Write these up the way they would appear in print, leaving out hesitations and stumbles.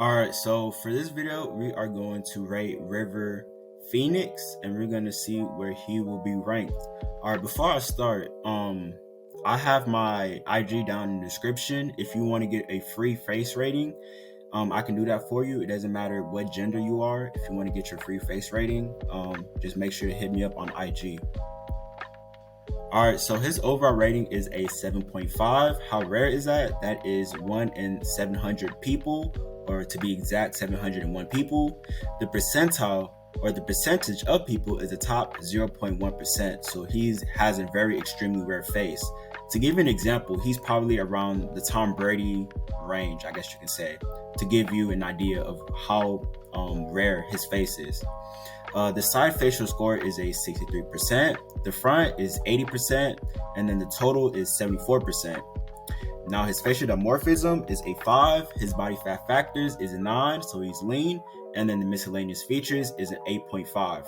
Alright, so for this video, we are going to rate River Phoenix and we're gonna see where he will be ranked. Alright, before I start, I have my IG down in the description. If you want to get a free face rating, I can do that for you. It doesn't matter what gender you are. If you want to get your free face rating, just make sure to hit me up on IG. Alright, so his overall rating is a 7.5. How rare is that? That is 1 in 700 people, or to be exact, 701 people. The percentile, or the percentage of people, is the top 0.1%. So he has a very extremely rare face. To give you an example, he's probably around the Tom Brady range, I guess you can say, to give you an idea of how rare his face is. The side facial score is a 63%, the front is 80%, and then the total is 74%. Now his facial dimorphism is a 5, his body fat factors is a 9, so he's lean, and then the miscellaneous features is an 8.5.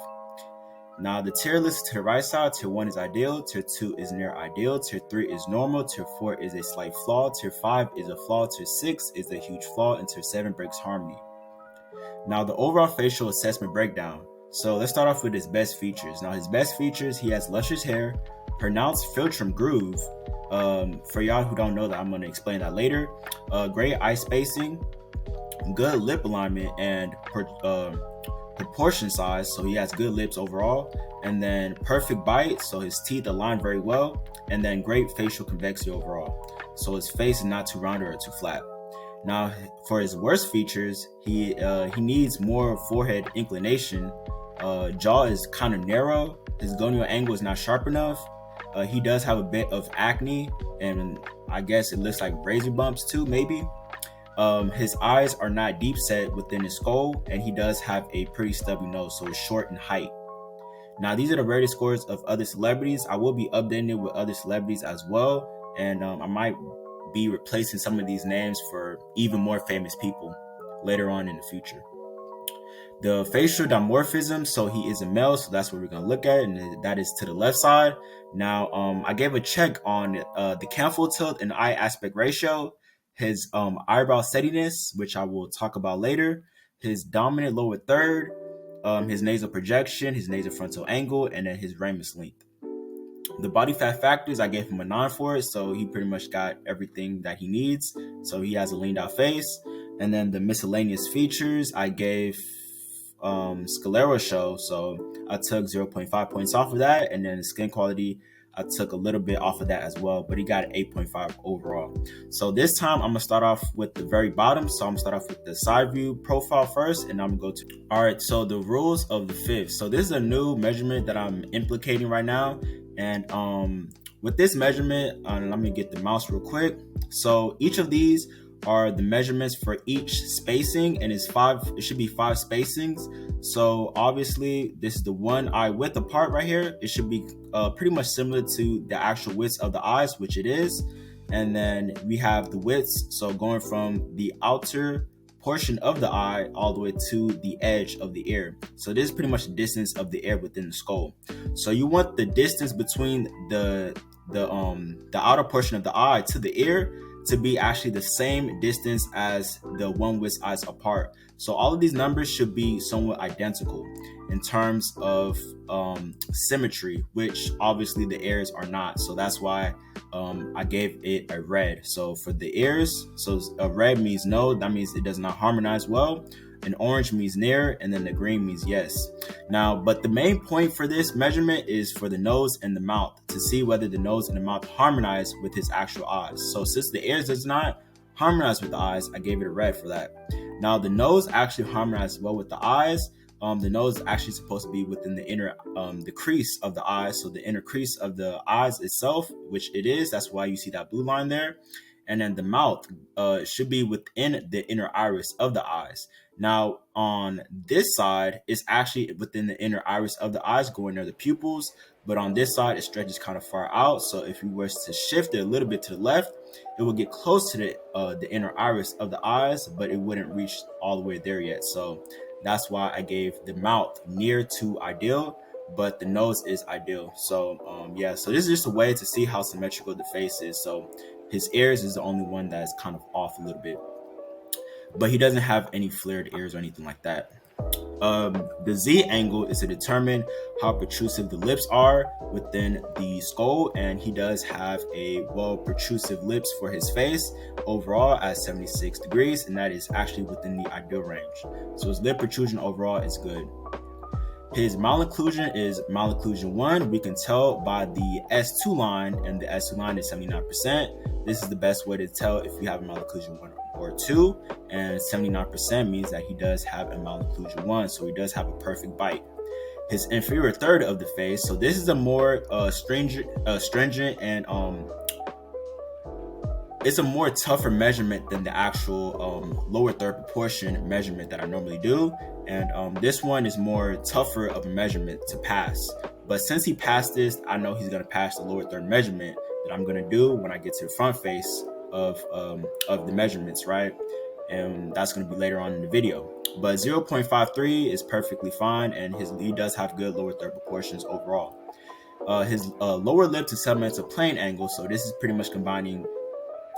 Now the tier list to the right side, tier 1 is ideal, tier 2 is near ideal, tier 3 is normal, tier 4 is a slight flaw, tier 5 is a flaw, tier 6 is a huge flaw, and tier 7 breaks harmony. Now the overall facial assessment breakdown. So let's start off with his best features. Now his best features, he has luscious hair, pronounced philtrum groove. For y'all who don't know that, I'm going to explain that later. Great eye spacing, good lip alignment, and proportion size. So he has good lips overall. And then perfect bite, so his teeth align very well. And then great facial convexity overall. So his face is not too rounded or too flat. Now, for his worst features, he needs more forehead inclination. Jaw is kind of narrow. His gonial angle is not sharp enough. He does have a bit of acne, and I guess it looks like razor bumps too, maybe. His eyes are not deep set within his skull, and he does have a pretty stubby nose, so it's short in height. Now, these are the rated scores of other celebrities. I will be updating it with other celebrities as well, and I might be replacing some of these names for even more famous people later on in the future. The facial dimorphism, so he is a male, so that's what we're going to look at, and that is to the left side. Now, I gave a check on the canthal tilt and eye aspect ratio, his eyebrow steadiness, which I will talk about later, his dominant lower third, his nasal projection, his nasal frontal angle, and then his ramus length. The body fat factors, I gave him a 9 for it, so he pretty much got everything that he needs. So he has a leaned out face. And then the miscellaneous features, I gave sclera show, so I took 0.5 points off of that, and then the skin quality, I took a little bit off of that as well, but he got an 8.5 overall. So this time I'm gonna start off with the very bottom. So I'm gonna start off with the side view profile first, and I'm gonna go to, all right, so the rules of the fifth. So this is a new measurement that I'm implicating right now. And with this measurement, let me get the mouse real quick. So each of these are the measurements for each spacing, and it should be 5 spacings. So obviously this is the one eye width apart right here. It should be pretty much similar to the actual width of the eyes, which it is. And then we have the widths, so going from the outer portion of the eye all the way to the edge of the ear. So this is pretty much the distance of the ear within the skull. So you want the distance between the outer portion of the eye to the ear to be actually the same distance as the one width eyes apart. So all of these numbers should be somewhat identical in terms of symmetry, which obviously the ears are not. So that's why I gave it a red. So for the ears, so a red means no, that means it does not harmonize well. An orange means near, and then the green means yes. Now, but the main point for this measurement is for the nose and the mouth, to see whether the nose and the mouth harmonize with his actual eyes. So since the ears does not harmonize with the eyes, I gave it a red for that. Now, the nose actually harmonizes well with the eyes. The nose is actually supposed to be within the inner, the crease of the eyes. So the inner crease of the eyes itself, which it is, that's why you see that blue line there. And then the mouth should be within the inner iris of the eyes. Now, on this side, it's actually within the inner iris of the eyes, going near the pupils. But on this side, it stretches kind of far out. So if you were to shift it a little bit to the left, it will get close to the inner iris of the eyes, but it wouldn't reach all the way there yet. So that's why I gave the mouth near to ideal, but the nose is ideal. So yeah, so this is just a way to see how symmetrical the face is. So his ears is the only one that's kind of off a little bit. but he doesn't have any flared ears or anything like that. The Z angle is to determine how protrusive the lips are within the skull, and he does have a well protrusive lips for his face overall at 76 degrees, and that is actually within the ideal range. So his lip protrusion overall is good. His malocclusion is malocclusion 1. We can tell by the S2 line, and the S2 line is 79%. This is the best way to tell if you have a malocclusion 1 or 2, and 79% means that he does have a malocclusion 1, so he does have a perfect bite. His inferior third of the face, so this is a more stringent and it's a more tougher measurement than the actual lower third proportion measurement that I normally do. And this one is more tougher of a measurement to pass. But since he passed this, I know he's going to pass the lower third measurement that I'm going to do when I get to the front face of the measurements, right? And that's going to be later on in the video. But 0.53 is perfectly fine, and he does have good lower third proportions overall. His lower lip to submental plane angle, so this is pretty much combining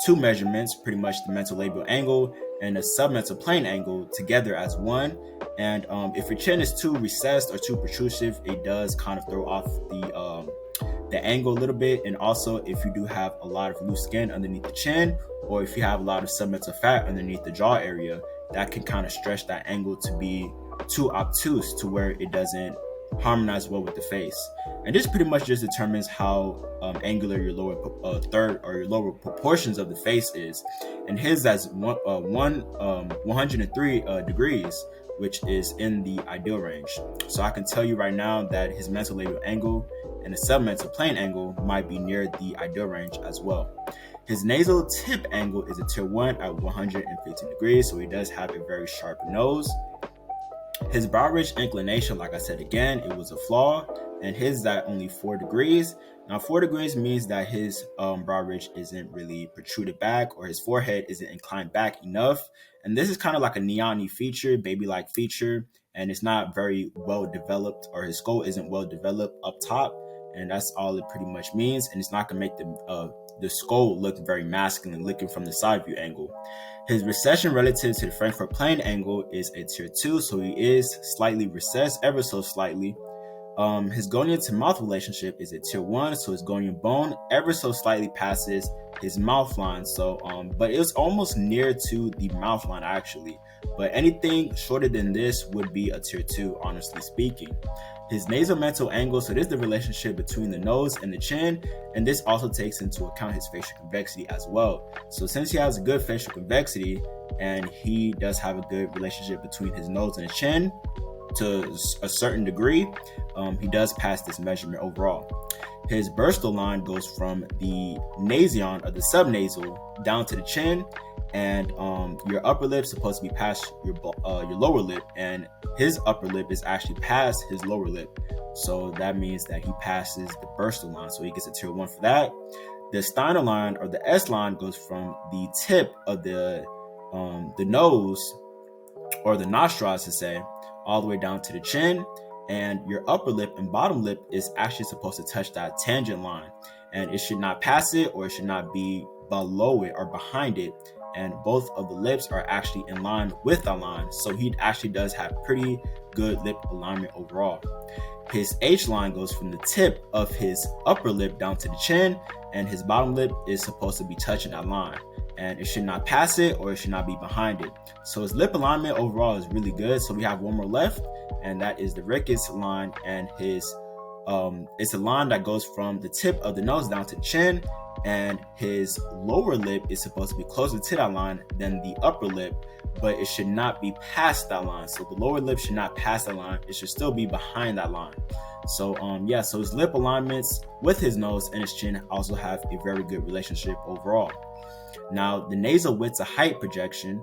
two measurements, pretty much the mental labial angle and the submental plane angle together as one. And if your chin is too recessed or too protrusive, it does kind of throw off the angle a little bit. And also, if you do have a lot of loose skin underneath the chin, or if you have a lot of submental fat underneath the jaw area, that can kind of stretch that angle to be too obtuse to where it doesn't harmonize well with the face. And this pretty much just determines how angular your lower third or your lower proportions of the face is. And his that's 103 degrees, which is in the ideal range. So I can tell you right now that his mental labial angle and the submental plane angle might be near the ideal range as well. His nasal tip angle is a tier 1 at 115 degrees, so he does have a very sharp nose. His brow ridge inclination, like I said again, it was a flaw, and his at only 4 degrees. Now 4 degrees means that his brow ridge isn't really protruded back, or his forehead isn't inclined back enough. And this is kind of like a neon-y feature, baby-like feature, and it's not very well developed, or his skull isn't well developed up top, and that's all it pretty much means. And it's not gonna make the skull look very masculine looking from the side view angle. His recession relative to the Frankfurt plane angle is a tier 2, so he is slightly recessed, ever so slightly. His gonian to mouth relationship is a tier 1, so his gonian bone ever so slightly passes his mouth line. So, but it's almost near to the mouth line actually. But anything shorter than this would be a tier 2, honestly speaking. His nasal-mental angle, so this is the relationship between the nose and the chin, and this also takes into account his facial convexity as well. So since he has a good facial convexity, and he does have a good relationship between his nose and his chin to a certain degree, he does pass this measurement overall. His bursal line goes from the nasion or the subnasal down to the chin, and your upper lip is supposed to be past your lower lip, and his upper lip is actually past his lower lip. So that means that he passes the bursal line, so he gets a tier 1 for that. The Steiner line or the S line goes from the tip of the nose or the nostril, to say, all the way down to the chin, and your upper lip and bottom lip is actually supposed to touch that tangent line, and it should not pass it, or it should not be below it or behind it, and both of the lips are actually in line with that line, so he actually does have pretty good lip alignment overall. His H line goes from the tip of his upper lip down to the chin, and his bottom lip is supposed to be touching that line, and it should not pass it, or it should not be behind it. So his lip alignment overall is really good. So we have one more left, and that is the Ricketts line, and his it's a line that goes from the tip of the nose down to the chin, and his lower lip is supposed to be closer to that line than the upper lip, but it should not be past that line. So the lower lip should not pass that line, it should still be behind that line. So so his lip alignments with his nose and his chin also have a very good relationship overall. Now the nasal width to height projection,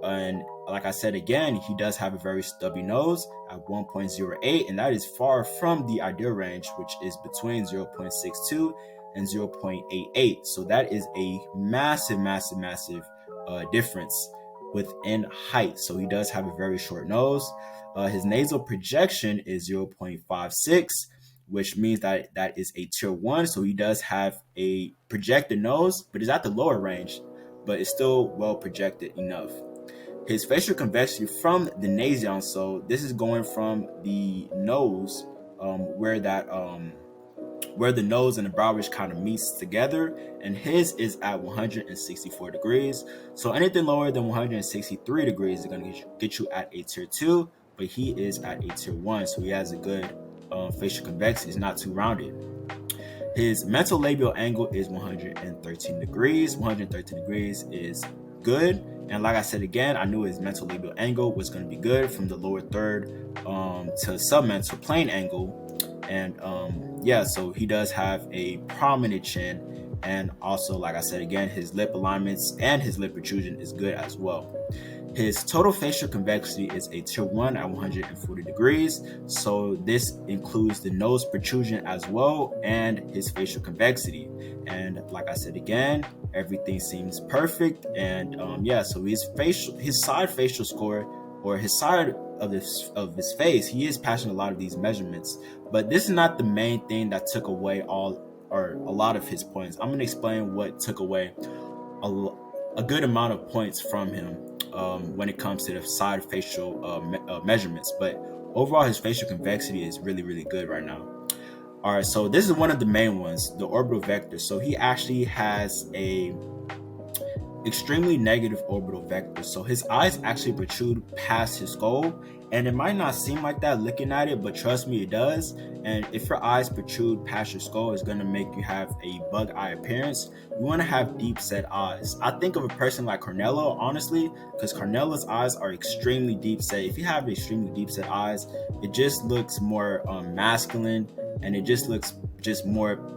and like I said again, he does have a very stubby nose at 1.08, and that is far from the ideal range, which is between 0.62 and 0.88. So that is a massive difference within height. So he does have a very short nose. His nasal projection is 0.56, which means that that is a tier 1. So he does have a projected nose, but it's at the lower range, but it's still well projected enough. His facial convexity from the nasion, so this is going from the nose, where that where the nose and the brow ridge kind of meets together, and his is at 164 degrees. So anything lower than 163 degrees is going to get you at a tier 2, but he is at a tier 1, so he has a good facial convexity. It's not too rounded. His mental labial angle is 113 degrees. 113 degrees is good. And like I said again, I knew his mental labial angle was going to be good from the lower third to submental plane angle. And yeah, so he does have a prominent chin. And also, like I said again, his lip alignments and his lip protrusion is good as well. His total facial convexity is a tier 1 at 140 degrees. So this includes the nose protrusion as well and his facial convexity. And like I said again, everything seems perfect. And yeah, so his side facial score, or his side of his face, he is passing a lot of these measurements. But this is not the main thing that took away a lot of his points. I'm going to explain what took away a good amount of points from him when it comes to the side facial measurements. But overall, his facial convexity is really, really good right now. All right, so this is one of the main ones, the orbital vector. So he actually has a extremely negative orbital vector. So his eyes actually protrude past his skull, and it might not seem like that looking at it, but trust me, it does. And if your eyes protrude past your skull, it's going to make you have a bug eye appearance. You want to have deep set eyes. I think of a person like Carnello, honestly, because Carnello's eyes are extremely deep set. If you have extremely deep set eyes, it just looks more masculine, and it just looks just more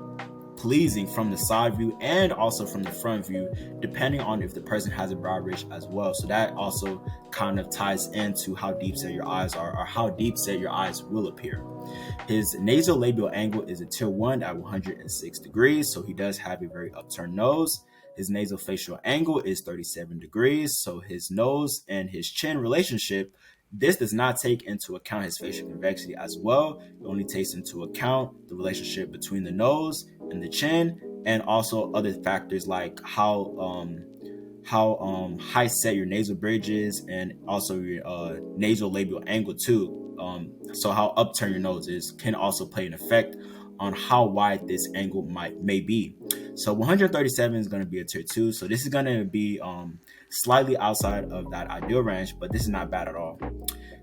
pleasing from the side view and also from the front view, depending on if the person has a brow ridge as well. So that also kind of ties into how deep set your eyes are, or how deep set your eyes will appear. His nasolabial angle is a tier 1 at 106 degrees, so he does have a very upturned nose. His nasofacial angle is 37 degrees, so his nose and his chin relationship, this does not take into account his facial convexity as well. It only takes into account the relationship between the nose and the chin, and also other factors like how high set your nasal bridge is, and also your nasolabial angle too. So how upturned your nose is can also play an effect on how wide this angle may be. So 137 is going to be a tier 2. So this is going to be slightly outside of that ideal range, but this is not bad at all.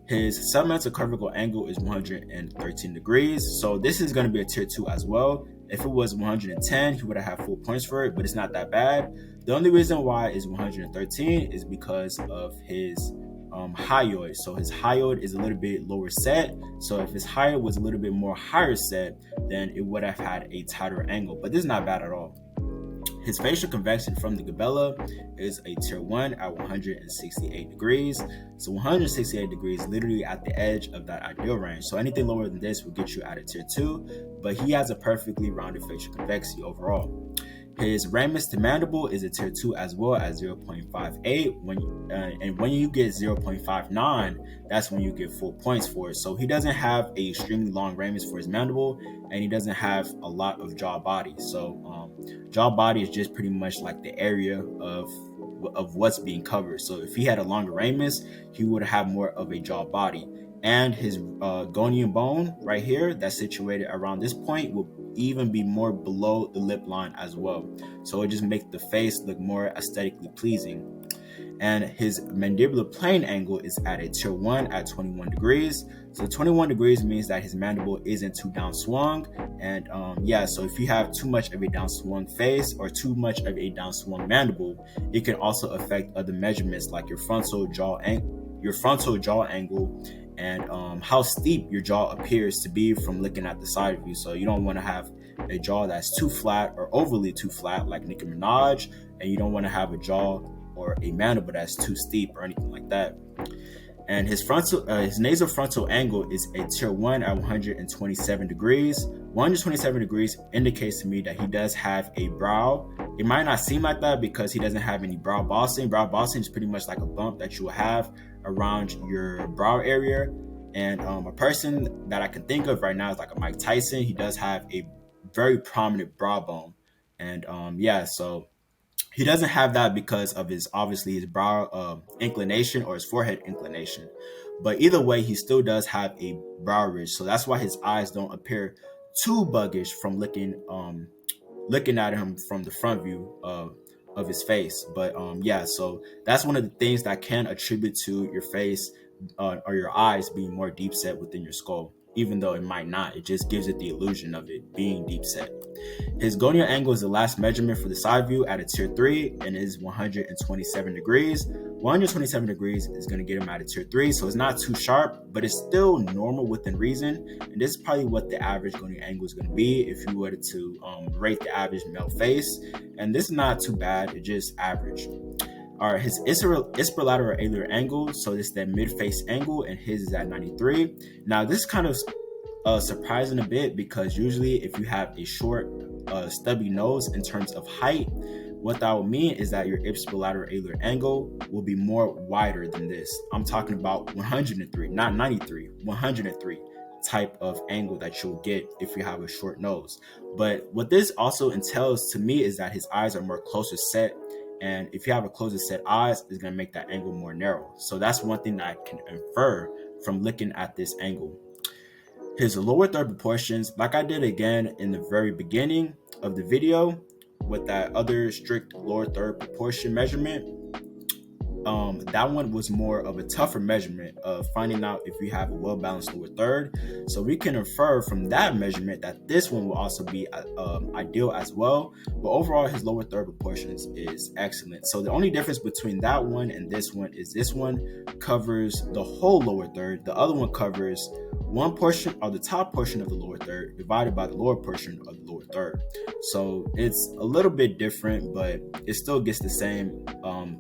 His submental cervical angle is 113 degrees. So this is going to be a tier 2 as well. If it was 110, he would have had full points for it, but it's not that bad. The only reason why it's 113 is because of his hyoid. So his hyoid is a little bit lower set. So if his hyoid was a little bit more higher set, then it would have had a tighter angle. But this is not bad at all. His facial convexity from the glabella is a tier 1 at 168 degrees. So 168 degrees literally at the edge of that ideal range. So anything lower than this will get you at a tier 2, but he has a perfectly rounded facial convexity overall. His ramus to mandible is a tier 2 as well at 0.58. And when you get 0.59, that's when you get full points for it. So he doesn't have a extremely long ramus for his mandible, and he doesn't have a lot of jaw body. So jaw body is just pretty much like the area of what's being covered. So if he had a longer ramus, he would have more of a jaw body. And his gonian bone right here that's situated around this point will even be more below the lip line as well. So it just makes the face look more aesthetically pleasing. And his mandibular plane angle is at a tier 1 at 21 degrees. So 21 degrees means that his mandible isn't too downswung. And yeah, so if you have too much of a downswung face or too much of a downswung mandible, it can also affect other measurements like your frontal jaw angle, and how steep your jaw appears to be from looking at the side view. So you don't want to have a jaw that's too flat or overly too flat like Nicki Minaj, and you don't want to have a jaw or a mandible that's too steep or anything like that. And his nasal frontal angle is a tier 1 at 127 degrees. 127 degrees indicates to me that he does have a brow. It might not seem like that because he doesn't have any brow bossing. Brow bossing is pretty much like a bump that you will have around your brow area. And a person that I can think of right now is like a Mike Tyson. He does have a very prominent brow bone. And yeah, so He doesn't have that because of his obviously his brow inclination or his forehead inclination. But either way, he still does have a brow ridge, so that's why his eyes don't appear too buggish from looking at him from the front view of his face. But yeah, so that's one of the things that can attribute to your face or your eyes being more deep set within your skull, even though it might not. It just gives it the illusion of it being deep set. His gonial angle is the last measurement for the side view at a tier 3 and is 127 degrees. 127 degrees is going to get him at a tier 3, so it's not too sharp, but it's still normal within reason. And this is probably what the average gonial angle is going to be if you were to rate the average male face. And this is not too bad, it's just average. All right, his ipsilateral alar angle, so this is that mid-face angle, and his is at 93. Now, this is kind of surprising a bit because usually if you have a short, stubby nose in terms of height, what that will mean is that your ipsilateral alar angle will be more wider than this. I'm talking about 103, not 93, 103 type of angle that you'll get if you have a short nose. But what this also entails to me is that his eyes are more closer set. And if you have a closer set eyes, it's going to make that angle more narrow. So that's one thing that I can infer from looking at this angle. His lower third proportions, like I did again in the very beginning of the video with that other strict lower third proportion measurement, that one was more of a tougher measurement of finding out if you have a well-balanced lower third. So we can infer from that measurement that this one will also be ideal as well. But overall, his lower third proportions is excellent. So the only difference between that one and this one is this one covers the whole lower third. The other one covers one portion or the top portion of the lower third divided by the lower portion of the lower third. So it's a little bit different, but it still gets the same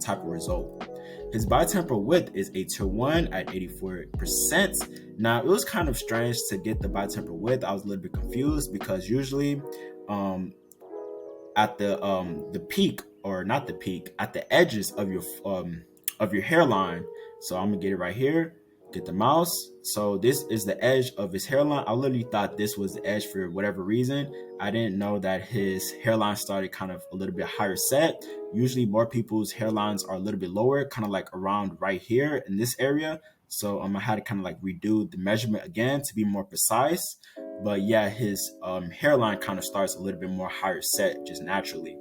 type of result. His bitemporal width is a tier 1 at 84%. Now, it was kind of strange to get the bitemporal width. I was a little bit confused because usually at the peak, or not the peak, at the edges of your hairline. So I'm gonna get it right here. Get the mouse. So this is the edge of his hairline. I literally thought this was the edge for whatever reason. I didn't know that his hairline started kind of a little bit higher set. Usually more people's hairlines are a little bit lower, kind of like around right here in this area. So I had to kind of like redo the measurement again to be more precise. But yeah, his hairline kind of starts a little bit more higher set just naturally.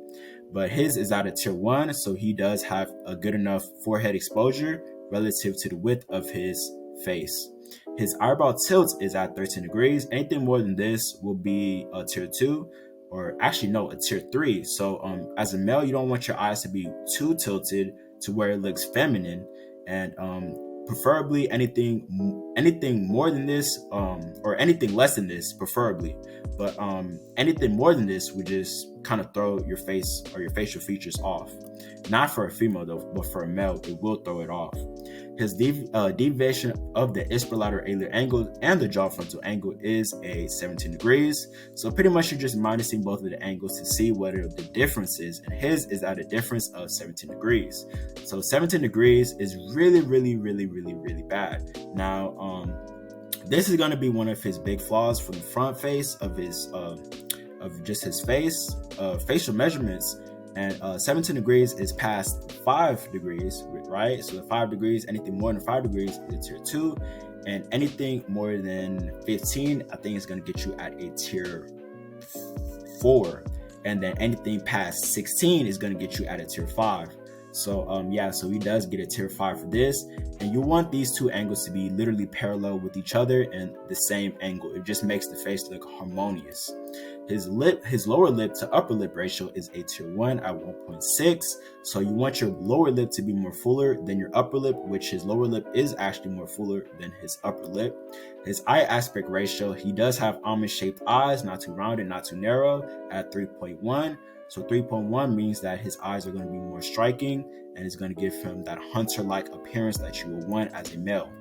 But his is at a tier 1, so he does have a good enough forehead exposure relative to the width of his face. His eyebrow tilt is at 13 degrees. Anything more than this will be a tier 2, or actually no, a tier 3. So as a male, you don't want your eyes to be too tilted to where it looks feminine, and preferably anything more than this, or anything less than this preferably, but anything more than this would just kind of throw your face or your facial features off. Not for a female though, but for a male, it will throw it off. His deviation of the ipsilateral alar angle and the jaw frontal angle is a 17 degrees. So pretty much you're just minusing both of the angles to see what the difference is. And his is at a difference of 17 degrees. So 17 degrees is really, really, really, really, really bad. Now, this is going to be one of his big flaws from the front face of his, of just his face, facial measurements. And 17 degrees is past 5 degrees, right? So the 5 degrees, anything more than 5 degrees is a tier 2. And anything more than 15, I think is going to get you at a tier 4. And then anything past 16 is going to get you at a tier 5. So yeah, so he does get a tier 5 for this. And you want these two angles to be literally parallel with each other and the same angle. It just makes the face look harmonious. His lower lip to upper lip ratio is a tier 1 at 1.6. So you want your lower lip to be more fuller than your upper lip, which his lower lip is actually more fuller than his upper lip. His eye aspect ratio, he does have almond-shaped eyes, not too rounded, not too narrow, at 3.1. So 3.1 means that his eyes are going to be more striking and it's going to give him that hunter-like appearance that you will want as a male.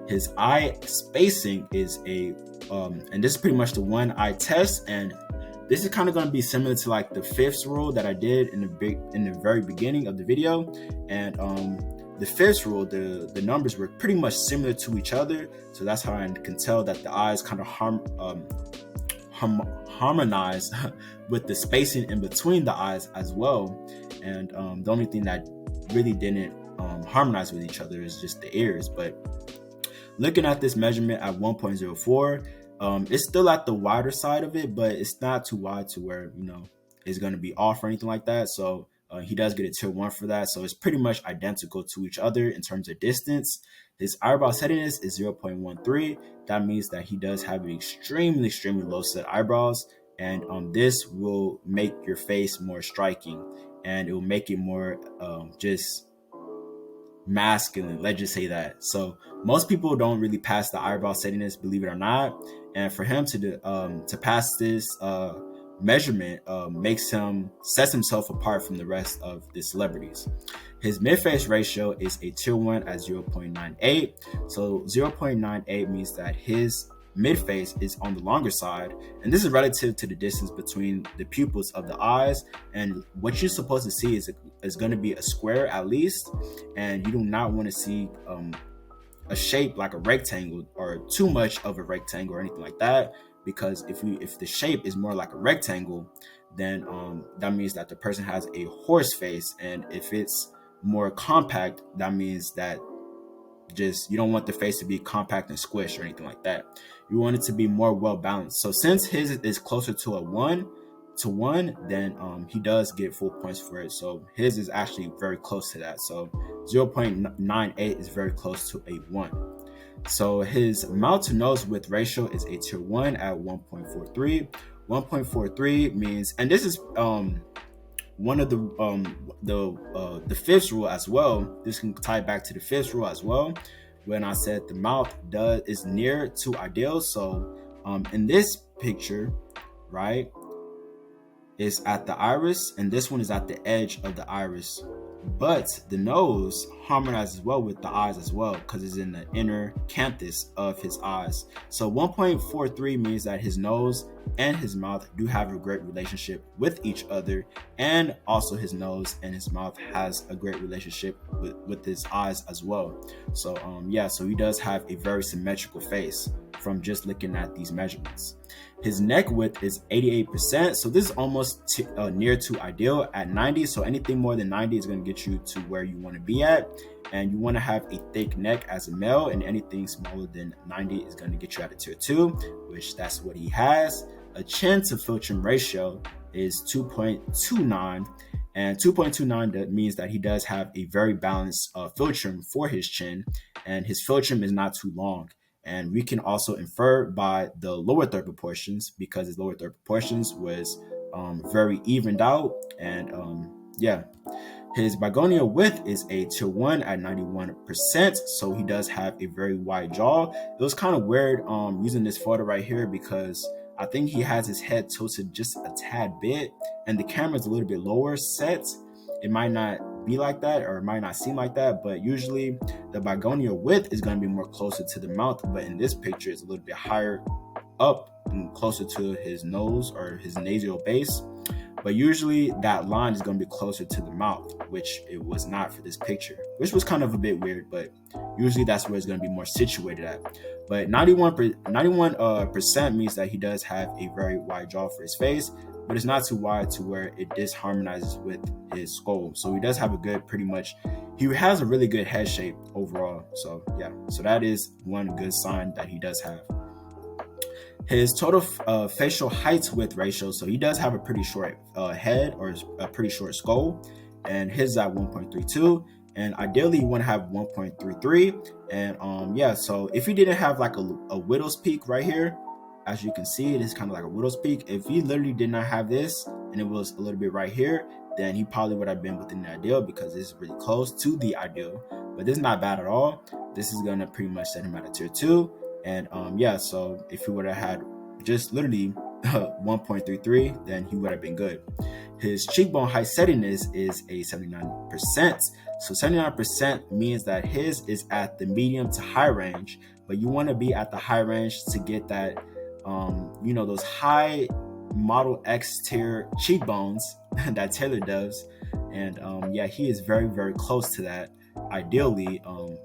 His eye spacing is and this is pretty much the one eye test, and this is kind of going to be similar to like the fifth rule that I did in the very beginning of the video. And the fifth rule, the numbers were pretty much similar to each other, so that's how I can tell that the eyes kind of harmonize with the spacing in between the eyes as well. And the only thing that really didn't harmonize with each other is just the ears. But looking at this measurement at 1.04, it's still at the wider side of it, but it's not too wide to where, it's going to be off or anything like that. So he does get a tier 1 for that. So it's pretty much identical to each other in terms of distance. His eyebrow settiness is 0.13. That means that he does have an extremely, extremely low set eyebrows. And this will make your face more striking, and it will make it more just masculine, let's just say that. So most people don't really pass the eyebrow settiness, believe it or not. And for him to pass this measurement sets himself apart from the rest of the celebrities. His mid-face ratio is a tier 1 at 0.98. So 0.98 means that his mid-face is on the longer side, and this is relative to the distance between the pupils of the eyes. And what you're supposed to see is going to be a square at least, and you do not want to see a shape like a rectangle or too much of a rectangle or anything like that, because if the shape is more like a rectangle, then that means that the person has a horse face. And if it's more compact, that means that you don't want the face to be compact and squished or anything like that. You want it to be more well balanced. So since his is closer to a 1-to-1, then he does get full points for it. So his is actually very close to that. So 0.98 is very close to a 1. So his mouth to nose width ratio is a tier 1 at 1.43. 1.43 means, and this is one of the fifth rule as well. This can tie back to the fifth rule as well, when I said the mouth is near to ideal. So in this picture, right, is at the iris, and this one is at the edge of the iris. But the nose harmonizes well with the eyes as well, because it's in the inner canthus of his eyes. So 1.43 means that his nose and his mouth do have a great relationship with each other, and also his nose and his mouth has a great relationship with his eyes as well. So so he does have a very symmetrical face from just looking at these measurements. His neck width is 88%, so this is almost near to ideal at 90. So anything more than 90 is going to get you to where you want to be at, and you want to have a thick neck as a male, and anything smaller than 90 is going to get you at a tier 2, which that's what he has. A chin to philtrum ratio is 2.29, and 2.29 that means that he does have a very balanced philtrum for his chin, and his philtrum is not too long. And we can also infer by the lower third proportions, because his lower third proportions was very evened out. And his bigonial width is a tier 1 at 91%. So he does have a very wide jaw. It was kind of weird using this photo right here, because I think he has his head tilted just a tad bit, and the camera is a little bit lower set. It might not be like that, or it might not seem like that, but usually the bigonial width is going to be more closer to the mouth, but in this picture it's a little bit higher up and closer to his nose or his nasal base. But usually that line is going to be closer to the mouth, which it was not for this picture, which was kind of a bit weird, but usually that's where it's going to be more situated at. But 91% means that he does have a very wide jaw for his face, but it's not too wide to where it disharmonizes with his skull. So he does have he has a really good head shape overall. So so that is one good sign that he does have. His total facial height width ratio, so he does have a pretty short head, or a pretty short skull, and his is at 1.32, and ideally you want to have 1.33. And so if he didn't have like a widow's peak right here, as you can see, it is kind of like a widow's peak. If he literally did not have this and it was a little bit right here, then he probably would have been within the ideal, because this is really close to the ideal. But this is not bad at all. This is gonna pretty much set him at a tier 2. And so if he would have had just literally 1.33, then he would have been good. His cheekbone height settiness is a 79%. So 79% means that his is at the medium to high range, but you want to be at the high range to get that those high Model X tier cheekbones that Taylor does. And he is very, very close to that. ideally.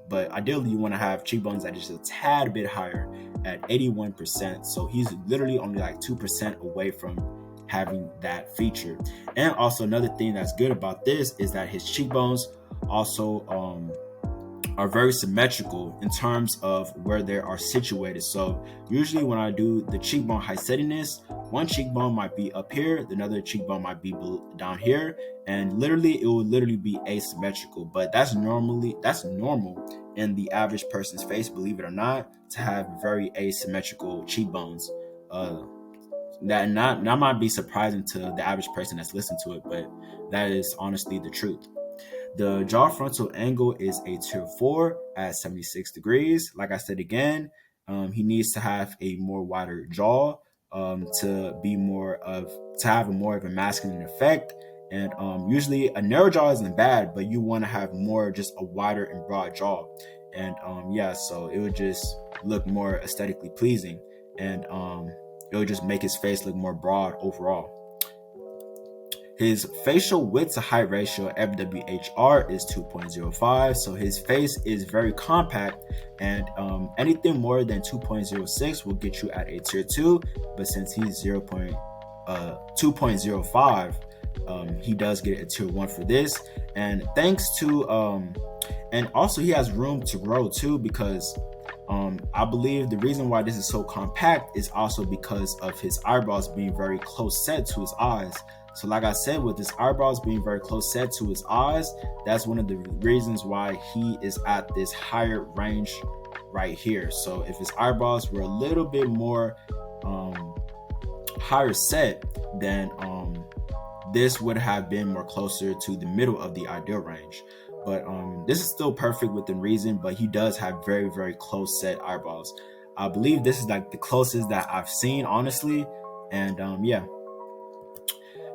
But ideally, you want to have cheekbones that is just a tad bit higher at 81%. So he's literally only like 2% away from having that feature. And also another thing that's good about this is that his cheekbones also are very symmetrical in terms of where they are situated. So usually when I do the cheekbone height settingness, one cheekbone might be up here, the other cheekbone might be down here, and literally it will literally be asymmetrical. But that's normal in the average person's face, believe it or not, to have very asymmetrical cheekbones. That might be surprising to the average person that's listening to it, but that is honestly the truth. The jaw frontal angle is a tier 4 at 76 degrees. Like I said again, he needs to have a more wider jaw to have a more of a masculine effect. And usually a narrow jaw isn't bad, but you want to have more just a wider and broad jaw. And so it would just look more aesthetically pleasing, and it would just make his face look more broad overall. His facial width to height ratio, FWHR, is 2.05. So his face is very compact, and anything more than 2.06 will get you at a tier 2. But since he's 2.05, he does get a tier 1 for this. And thanks to, and also he has room to grow too, because I believe the reason why this is so compact is also because of his eyebrows being very close set to his eyes. So like I said, with his eyebrows being very close set to his eyes, that's one of the reasons why he is at this higher range right here. So if his eyebrows were a little bit more higher set, then this would have been more closer to the middle of the ideal range. But this is still perfect within reason, but he does have very, very close set eyebrows. I believe this is like the closest that I've seen, honestly. And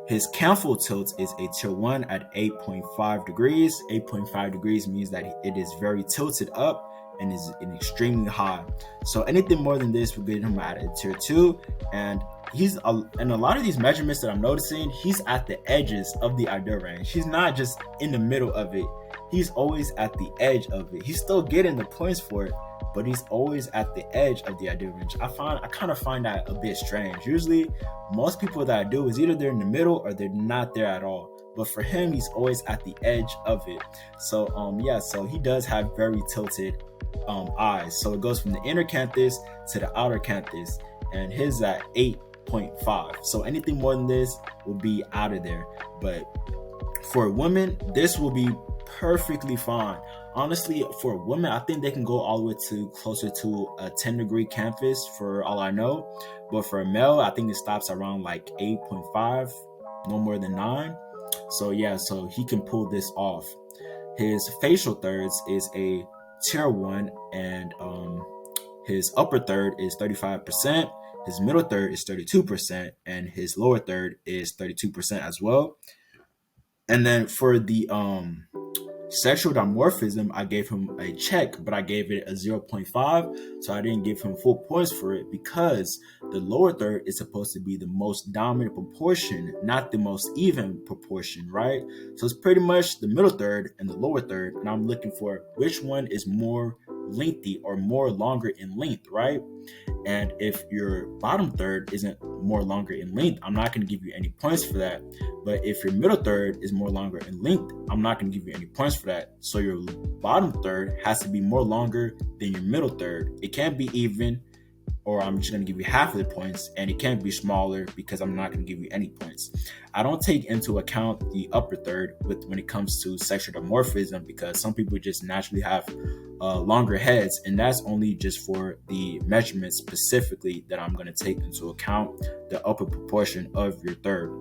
his canthal tilt is a tier 1 at 8.5 degrees. 8.5 degrees means that it is very tilted up and is extremely high. So anything more than this will get him at a tier 2. And and a lot of these measurements that I'm noticing, he's at the edges of the ideal range. He's not just in the middle of it. He's always at the edge of it. He's still getting the points for it, but he's always at the edge of the ideal range. I kind of find that a bit strange. Usually, most people that I do is either they're in the middle or they're not there at all. But for him, he's always at the edge of it. So so he does have very tilted eyes. So it goes from the inner canthus to the outer canthus, and his at 8.5. So anything more than this will be out of there. But for a woman, this will be perfectly fine. Honestly, for a woman, I think they can go all the way to closer to a 10-degree canthus for all I know. But for a male, I think it stops around like 8.5, no more than 9. So so he can pull this off. His facial thirds is a tier 1, and his upper third is 35%. His middle third is 32%, and his lower third is 32% as well. And then for the sexual dimorphism, I gave him a check, but I gave it a 0.5. So I didn't give him full points for it, because the lower third is supposed to be the most dominant proportion, not the most even proportion, right? So it's pretty much the middle third and the lower third, and I'm looking for which one is more lengthy or more longer in length, right? And if your bottom third isn't more longer in length, I'm not going to give you any points for that. But if your middle third is more longer in length, I'm not going to give you any points for that. So your bottom third has to be more longer than your middle third. It can't be even, or I'm just going to give you half of the points, and it can't be smaller because I'm not going to give you any points. I don't take into account the upper third when it comes to sexual dimorphism, because some people just naturally have longer heads, and that's only just for the measurements specifically that I'm going to take into account the upper proportion of your third.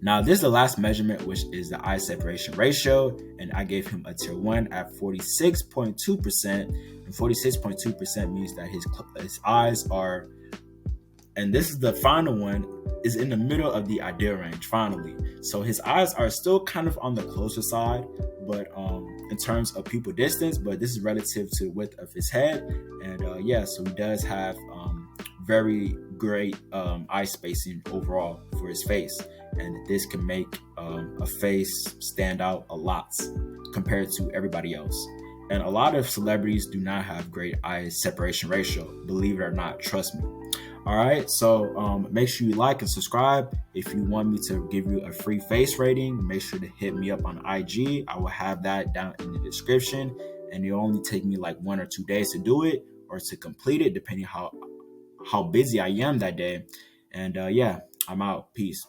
Now, this is the last measurement, which is the eye separation ratio, and I gave him a tier 1 at 46.2%, and 46.2% means that his eyes are, and this is the final one, is in the middle of the ideal range, finally. So his eyes are still kind of on the closer side, but in terms of pupil distance, but this is relative to the width of his head. And so he does have very great eye spacing overall for his face. and this can make a face stand out a lot compared to everybody else. And a lot of celebrities do not have great eye separation ratio, believe it or not, trust me. All right, so make sure you like and subscribe. If you want me to give you a free face rating, make sure to hit me up on IG. I will have that down in the description, and it'll only take me like 1 or 2 days to do it or to complete it, depending how busy I am that day. And yeah, I'm out. Peace.